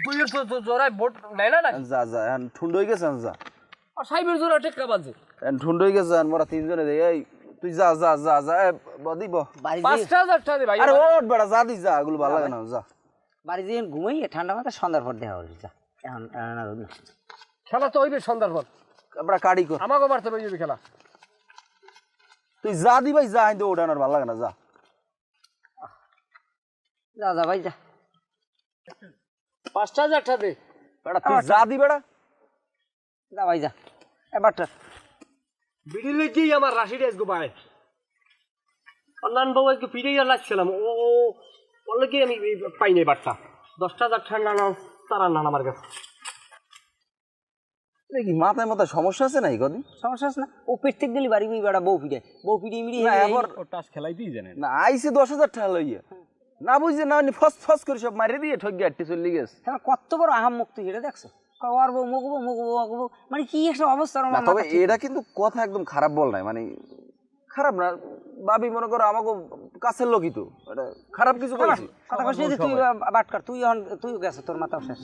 বুইয়ের জোড়ায় ভোট নাই না যা যা ঠুন্ড হয়ে গেছে যা আর সাইবের জোড়া টেক্কা বাজে ঠুন্ড হয়ে গেছে মোরা তিনজনে দেই এই তুই যা যা যা যা বদি ব 5000 টাকা দে ভাই আরে ওট বেটা যা দি যা এগুলো ভালো লাগে না যা বাড়ি দিয়ে ঘুমাই ঠান্ডা মাথা সন্ধ্যার পর দেখা হবে যা এখন খেলা তো হইবে সন্ধ্যার পর আমরা কাড়ি কর আমাকে মারতে হবে খেলা তুই যা দি ভাই যা আইতো ওঠানোর ভালো লাগে না যা যা যা ভাই যা 5000 টাকা দে বেটা তুই যা দি বেটা যা ভাই যা এবারটা বিড়ি লেগেই আমার রাশি রেস গো ভাই অন্যান্য বাবু একটু ফিরেই লাগছিলাম ও বললে কি আমি পাইনি বাট্টা 10000 ঠান্ডা না তারা না আমার কাছে কি মাথায় মাথায় সমস্যা আছে নাই কদিন সমস্যা আছে না ও পেট থেকে গেলি বাড়ি বেড়া বউ ফিরে মিড়ি ও টাস খেলাইতেই জানে না আইসে 10,000 টাকা লইয়া না বুঝছে না ফস ফস করে সব মারি দিয়ে ঠক গিয়ে চলে গেছে হ্যাঁ কত বড় আহাম মুক্তি এটা দেখছো আর বউ মুখবো মানে কি একটা অবস্থা না তবে এটা কিন্তু কথা একদম খারাপ বল নাই মানে খারাপ না ভাবি মনে করো আমাকে কাছের লোকই তো এটা খারাপ কিছু করেছি কথা কইছিস তুই বাটকার তুই গেছ তোর মাথা শেষ